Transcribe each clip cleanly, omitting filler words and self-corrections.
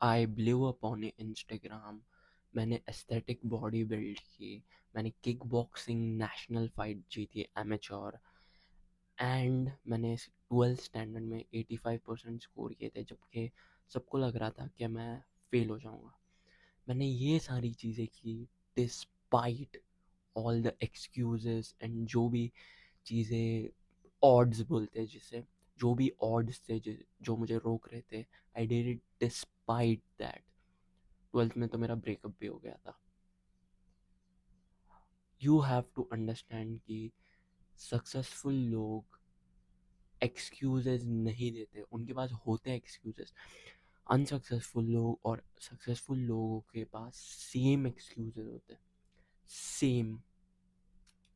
I blew up on Instagram. मैंने aesthetic body build की। मैंने किक बॉक्सिंग नेशनल फाइट जीती एमेच्योर। एंड मैंने 12th स्टैंडर्ड में 85% स्कोर किए थे, जबकि सबको लग रहा था कि मैं फेल हो जाऊंगा। मैंने ये सारी चीज़ें की despite all the excuses and जो भी चीज़ें ऑड्स बोलते हैं जिसे, जो भी ऑड्स थे जो मुझे रोक रहे थे, I did it despite that. 12th में तो मेरा ब्रेकअप भी हो गया था। यू हैव टू अंडरस्टैंड कि सक्सेसफुल लोग एक्सक्यूजेस नहीं देते, उनके पास होते हैं एक्सक्यूजेस। अनसक्सेसफुल लोग और सक्सेसफुल लोगों के पास सेम एक्सक्यूजेस होते हैं, same.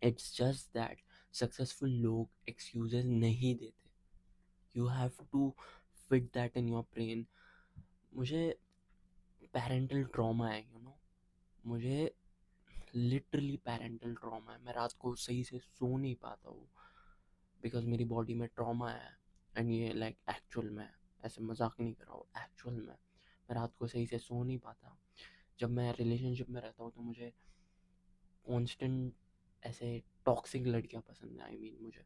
It's just that successful लोग एक्सक्यूजेस नहीं देते। You have to fit that in your brain. मुझे पेरेंटल ट्रॉमा है, मुझे लिटरली पेरेंटल ट्रॉमा है। मैं रात को सही से सो नहीं पाता हूँ बिकॉज मेरी बॉडी में ट्रॉमा है। एंड ये लाइक एक्चुअल में, ऐसे मजाक नहीं कर रहा हूँ, एक्चुअल में मैं रात को सही से सो नहीं पाता। जब मैं रिलेशनशिप में रहता हूँ तो मुझे कांस्टेंट ऐसे टॉक्सिक लड़कियाँ पसंद है। आई मीन मुझे,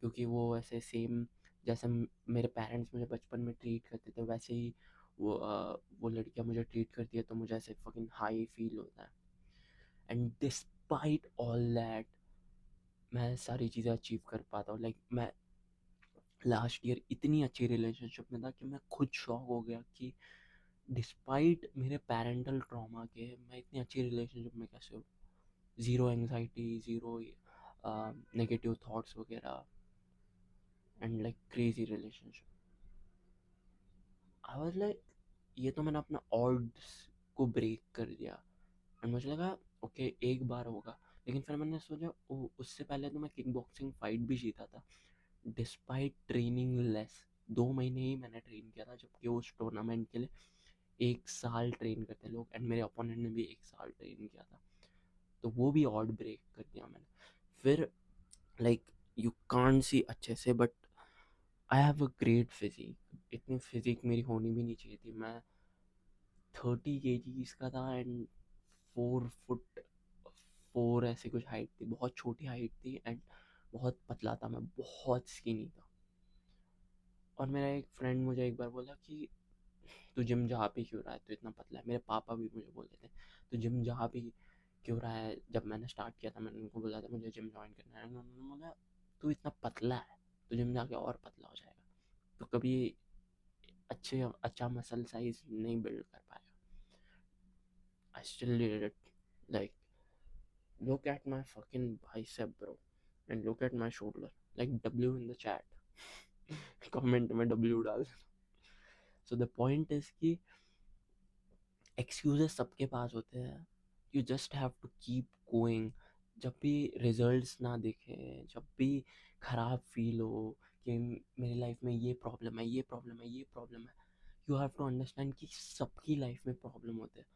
क्योंकि वो ऐसे सेम जैसे मेरे पेरेंट्स मुझे बचपन में ट्रीट करते थे वैसे ही वो लड़कियाँ मुझे ट्रीट करती है, तो मुझे ऐसे फकिंग हाई फील होता है। एंड डिस्पाइट ऑल दैट मैं सारी चीज़ें अचीव कर पाता हूँ। लाइक मैं लास्ट ईयर इतनी अच्छी रिलेशनशिप में था कि मैं खुद शॉक हो गया कि डिस्पाइट मेरे पेरेंटल ट्रॉमा के मैं इतनी अच्छी रिलेशनशिप में कैसे हूँ। Zero anxiety, zero negative thoughts वगैरह, and like crazy relationship. I was like ये तो मैंने अपना ऑड्स को ब्रेक कर दिया। एंड मुझे लगा ओके एक बार होगा, लेकिन फिर मैंने सोचा उससे पहले तो मैं किक बॉक्सिंग फाइट भी जीता था डिस्पाइट ट्रेनिंग लेस। 2 महीने ही मैंने ट्रेन किया था, जबकि उस टूर्नामेंट के लिए 1 साल ट्रेन करते हैं लोग, एंड मेरे ओपोनेंट ने भी 1 साल ट्रेन किया था। तो वो भी ऑड ब्रेक कर दिया मैंने। फिर लाइक यू कांट सी अच्छे से, but I have a great physique. इतनी फिजिक मेरी होनी भी नहीं चाहिए थी। मैं 30 kgs का था एंड 4 फुट 4 ऐसी कुछ हाइट थी, बहुत छोटी हाइट थी। एंड बहुत पतला था मैं, बहुत स्किनी था। और मेरा एक फ्रेंड मुझे एक बार बोला कि तू जिम जा भी क्यों रहा है, तू इतना पतला है। मेरे पापा भी मुझे बोलते थे तू जिम जा भी क्यों रहा है। जब मैंने स्टार्ट किया था मैंने उनको बोला था मुझे जिम ज्वाइन करना है, उन्होंने बोला तू इतना पतला है, तू जिम जाके और पतला हो जाएगा, तो कभी अच्छा मसल साइज नहीं बिल्ड कर पाएगा। I still did it. Like look at my fucking bicep bro, and look at my shoulder. Like W in the chat. Comment में W डाल। सो द पॉइंट इज कि एक्सक्यूजेस सबके पास होते हैं। You just have to keep going. जब भी results ना दिखे, जब भी खराब फील हो कि मेरी लाइफ में ये प्रॉब्लम है, ये प्रॉब्लम है, ये प्रॉब्लम है, यू हैव टू अंडरस्टैंड कि सबकी लाइफ में प्रॉब्लम होते हैं।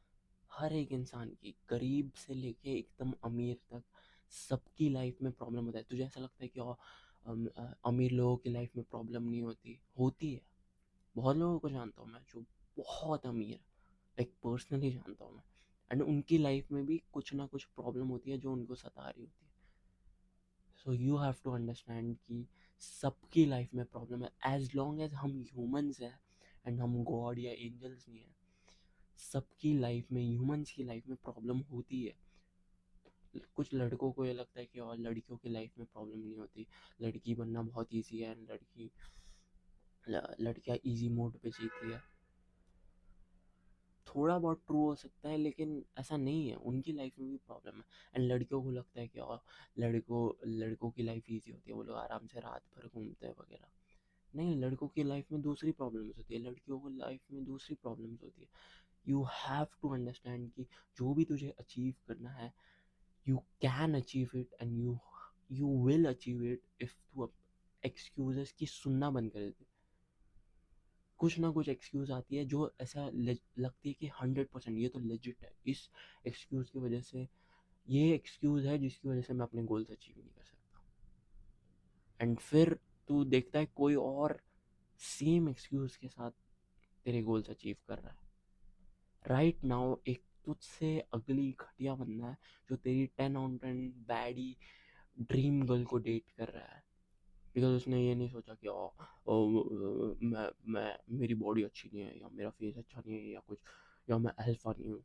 हर एक इंसान की, गरीब से लेके एकदम अमीर तक, सबकी लाइफ में प्रॉब्लम होता है। तुझे ऐसा लगता है कि अमीर लोगों की लाइफ में प्रॉब्लम नहीं होती, होती है। बहुत लोगों को जानता हूँ मैं जो बहुत अमीर है, लाइक पर्सनली जानता हूँ मैं। एंड उनकी लाइफ में भी कुछ ना कुछ प्रॉब्लम होती है जो उनको सता रही होती है। So you have to understand कि सबकी लाइफ में प्रॉब्लम है, एज लॉन्ग एज हम ह्यूमंस हैं एंड हम गॉड या एंजल्स नहीं हैं। सबकी लाइफ में, ह्यूमंस की लाइफ में प्रॉब्लम होती है। कुछ लड़कों को ये लगता है कि और लड़कियों की लाइफ में प्रॉब्लम नहीं होती, लड़की बनना बहुत ईजी है, लड़कियां इजी मोड पे जीती है। थोड़ा बहुत ट्रू हो सकता है, लेकिन ऐसा नहीं है, उनकी लाइफ में भी प्रॉब्लम है। एंड लड़कियों को लगता है कि और लड़कों की लाइफ ईजी होती है, वो लोग आराम से रात भर घूमते हैं वगैरह। नहीं, लड़कों की लाइफ में दूसरी प्रॉब्लम्स होती है, लड़कियों को लाइफ में दूसरी प्रॉब्लम्स होती है। यू हैव टू अंडरस्टैंड कि जो भी तुझे अचीव करना है, you can achieve it, and you will achieve it if तू एक्सक्यूजेस की सुनना बंद कर दे। कुछ ना कुछ एक्सक्यूज आती है जो ऐसा लगती है कि 100% ये तो लेजिट है, इस एक्सक्यूज की वजह से, ये एक्सक्यूज है जिसकी वजह से मैं अपने गोल्स अचीव नहीं कर सकता। एंड फिर तू देखता है कोई और सेम एक्सक्यूज के साथ तेरे गोल्स अचीव कर रहा है। राइट नाउ एक तुझसे अगली घटिया बंदा है जो तेरी 10 on 10 बैडी ड्रीम गर्ल को डेट कर रहा है, बिकॉज उसने ये नहीं सोचा कि मैं मेरी बॉडी अच्छी नहीं है या मेरा फेस अच्छा नहीं है या कुछ, या मैं अल्फा नहीं हूँ,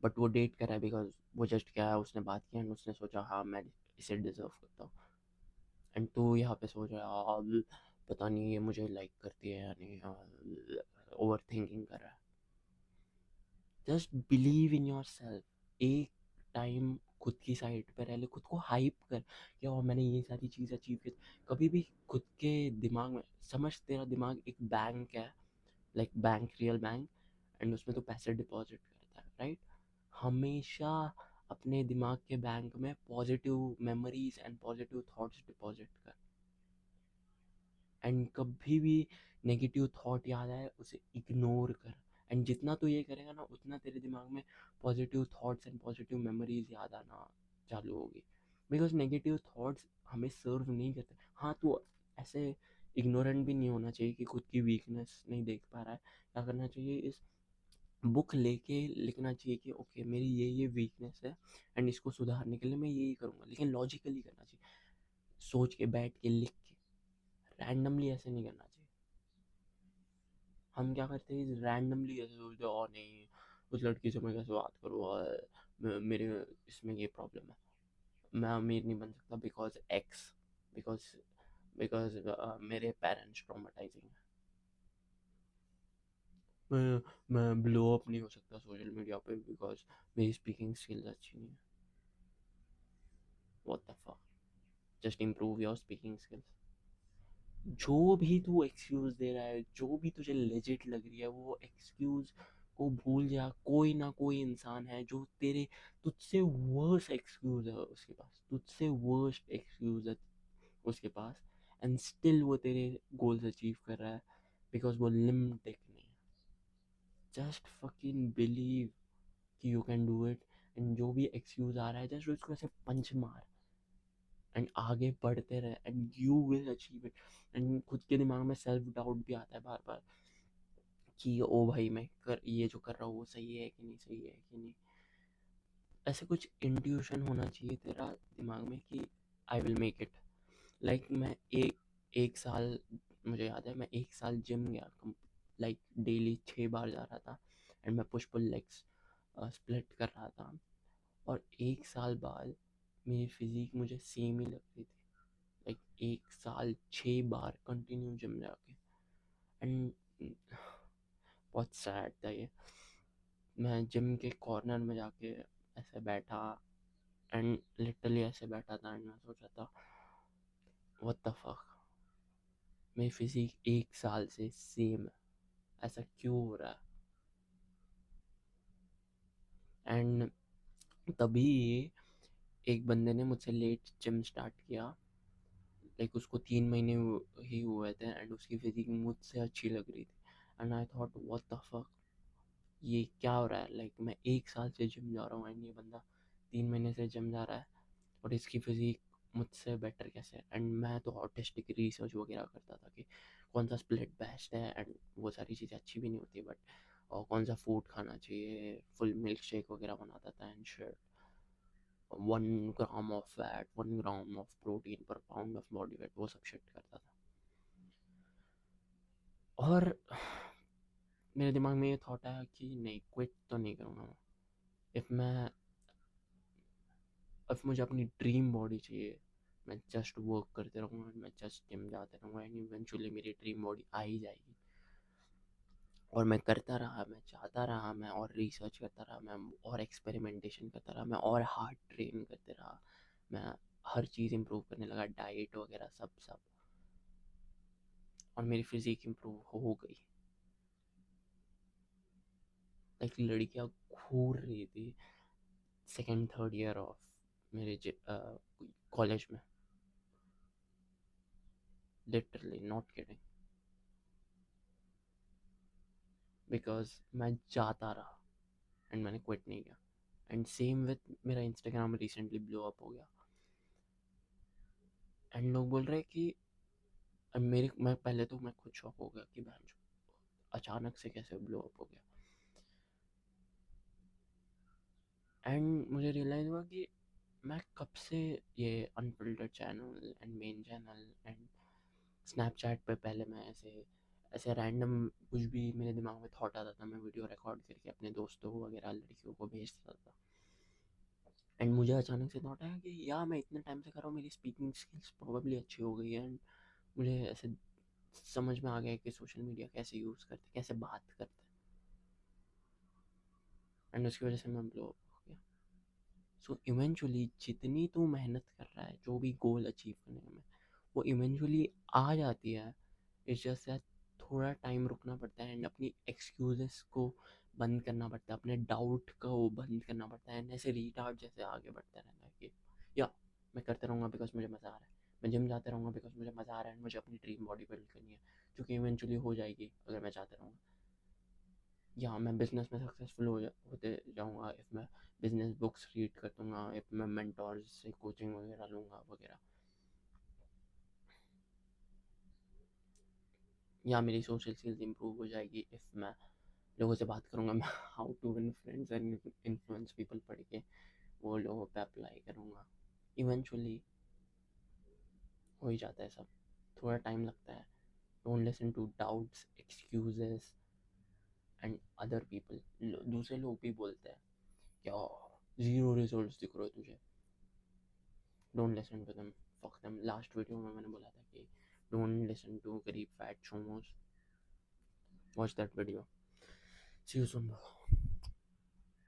बट वो डेट कर रहा है बिकॉज वो जस्ट क्या है, उसने बात किया एंड उसने सोचा हाँ मैं इसे डिजर्व करता हूँ। एंड तू यहाँ पे सोच रहा है पता नहीं ये मुझे लाइक करती है या नहीं, ओवर थिंकिंग कर रहा है। Just believe in your self. एक टाइम खुद की साइड पे रह ले, खुद को हाइप कर कि मैंने ये सारी चीज़ अचीव की। कभी भी खुद के दिमाग में समझ, तेरा दिमाग एक बैंक है, like bank, real bank, and उसमें तो पैसे डिपॉजिट करता है, राइट? हमेशा अपने दिमाग के बैंक में positive memories and positive thoughts deposit कर, एंड कभी भी नेगेटिव थॉट याद आए उसे इग्नोर कर। एंड जितना तू ये करेगा ना उतना तेरे दिमाग में positive thoughts and positive memories याद आना चालू होगी, बिकॉज नेगेटिव थॉट्स हमें सर्व नहीं करते। हाँ, तू ऐसे इग्नोरेंट भी नहीं होना चाहिए कि खुद की वीकनेस नहीं देख पा रहा है। क्या करना चाहिए, इस बुक लेके लिखना चाहिए कि ओके मेरी ये वीकनेस है एंड इसको सुधारने के लिए मैं यही करूँगा, लेकिन लॉजिकली करना चाहिए, सोच के बैठ के लिख के, रैंडमली ऐसे नहीं करना चाहिए। हम क्या करते हैं, रैंडमली ऐसे सोचते हैं नहीं उस लड़की से मैं कैसे बात करूँ, मेरे इसमें ये प्रॉब्लम है, मैं अमीर नहीं बन सकता बिकॉज एक्स, बिकॉज बिकॉज मेरे पेरेंट्स ट्रॉमेटाइजिंग है, मैं ब्लो अप नहीं हो सकता सोशल मीडिया पे बिकॉज मेरी स्पीकिंग स्किल्स अच्छी नहीं है। What the fuck, just improve your speaking skills. जो भी तू एक्सक्यूज दे रहा है, जो भी तुझे लेजिट लग रही है, वो एक्सक्यूज को भूल जा। कोई ना कोई इंसान है जो तेरे तुझसे वर्स एक्सक्यूज है उसके पास, तुझसे वर्स्ट एक्सक्यूज है उसके पास, एंड स्टिल वो तेरे गोल्स अचीव कर रहा है बिकॉज वो लिम्टिक नहीं है। जस्ट फकिंग बिलीव कि you can do it, and जो भी एक्सक्यूज आ रहा है जस्ट उसको ऐसे पंच मार एंड आगे बढ़ते रहे and you will achieve it. And खुद के दिमाग में सेल्फ डाउट भी आता है बार बार कि ओ भाई मैं कर ये जो कर रहा हूँ वो सही है कि नहीं, सही है कि नहीं। ऐसे कुछ इंट्यूशन होना चाहिए तेरा दिमाग में कि I will make it. Like मैं एक साल, मुझे याद है मैं एक साल जिम गया, लाइक डेली 6 बार जा रहा था, एंड मैं पुश पुल लेग्स स्प्लिट कर रहा था, और एक साल बाद मेरी फिजिक मुझे सेम ही लग रही थी। लाइक एक साल 6 बार कंटिन्यू जिम जाके, एंड बहुत सैड था ये। मैं जिम के कॉर्नर में जाके ऐसे बैठा, एंड लिटरली ऐसे बैठा था एंड मैं सोच रहा था व्हाट द फक, मेरी फिजिक एक साल से सेम है, ऐसा क्यों हो रहा है। एंड तभी एक बंदे ने मुझसे लेट जिम स्टार्ट किया, लाइक उसको 3 महीने ही हुए थे एंड उसकी फिजिक मुझसे अच्छी लग रही थी, and I thought what the fuck, ये क्या हो रहा है। लाइक मैं एक साल से जिम जा रहा हूँ एंड ये बंदा 3 महीने से जिम जा रहा है और इसकी फिजिक मुझसे बेटर कैसे है। एंड मैं तो ऑटिस्टिक रिसर्च वगैरह करता था कि कौन सा स्प्लिट बेस्ट है, एंड वो सारी चीज़ें अच्छी भी नहीं होती, बट और कौन सा फूड खाना चाहिए, फुल मिल्क शेक वगैरह बनाता था and share 1 gram of fat, 1 gram of protein पर पाउंड ऑफ बॉडी वेट, वो सब शिट करता था। और मेरे दिमाग में ये थॉट आया कि नहीं, क्विट तो नहीं करूँगा मैं। इफ़ मैं अब मुझे अपनी ड्रीम बॉडी चाहिए, मैं जस्ट वर्क करते रहूँगा, मैं जस्ट जिम जाते रहूँगा, एंड इवेंचुअली मेरी ड्रीम बॉडी आ ही जाएगी। और मैं करता रहा, मैं चाहता रहा, मैं और रिसर्च करता रहा, मैं और एक्सपेरिमेंटेशन करता रहा, मैं और हार्ड ट्रेन करते रहा, मैं हर चीज़ इम्प्रूव करने लगा, डाइट वगैरह सब सब, और मेरी फिजिक इम्प्रूव हो गई। लाइक लड़कियाँ घूर रही थी सेकेंड थर्ड ईयर ऑफ मेरे कॉलेज में, लिटरली नॉट किडिंग, बिकॉज मैं जाता रहा एंड मैंने क्विट नहीं किया। एंड सेम विथ मेरा इंस्टाग्राम रिसेंटली ब्लो अप हो गया, एंड लोग बोल रहे हैं कि मैं पहले तो मैं खुद शॉक हो गया कि बहन अचानक से कैसे ब्लो अप हो गया। एंड मुझे रियलाइज़ हुआ कि मैं कब से ये unfiltered channel and main channel and Snapchat पे पहले मैं ऐसे ऐसे रैंडम कुछ भी मेरे दिमाग में थॉट आता था, मैं वीडियो रिकॉर्ड करके अपने दोस्तों वगैरह लड़कियों को भेजता था। एंड मुझे अचानक से थॉट आया कि यार मैं इतने टाइम से कर रहा हूँ, मेरी स्पीकिंग स्किल्स प्रोबेबली अच्छी हो गई है। एंड मुझे ऐसे समझ में आ गया कि सोशल मीडिया कैसे यूज़ करते, कैसे बात करते, एंड उसकी वजह से मैं ब्लो हो गया। सो इवेंचुअली जितनी तू मेहनत कर रहा है जो भी गोल अचीव करने में, वो इवेंचुअली आ जाती है। इट्स जस्ट दैट थोड़ा टाइम रुकना पड़ता है एंड अपनी एक्सक्यूजेस को बंद करना पड़ता है, अपने डाउट को बंद करना पड़ता है, एंड ऐसे रीटार्ट जैसे आगे बढ़ते रहना है कि या मैं करते रहूँगा बिकॉज मुझे मज़ा आ रहा है, मैं जिम जाते रहूँगा बिकॉज मुझे मज़ा आ रहा है, मुझे अपनी ड्रीम बॉडी बिल्ड करनी है जो कि इवेंचुअली हो जाएगी अगर मैं चाहते रहूँगा। या मैं बिज़नेस में सक्सेसफुल होते जाऊँगा इफ़ मैं बिज़नेस बुक्स रीड कर दूँगा, इफ़ मैं मेंटोर्स से कोचिंग वगैरह लूँगा वगैरह, या मेरी सोशल स्किल्स इंप्रूव हो जाएगी इफ़ मैं लोगों से बात करूँगा, मैं how to win friends and influence people पढ़ के वो लोगों पे अप्लाई करूँगा। इवेंचुअली हो ही जाता है सब, थोड़ा टाइम लगता है। Don't listen to doubts, excuses and other people. दूसरे लोग भी बोलते हैं क्या ज़ीरो रिजल्ट्स दिख रहे हो तुझे, don't listen to them, fuck them. Last video में मैंने बोला था कि डोंट लिसन टू गरीब फैट शोमोस, watch that video. See you soon.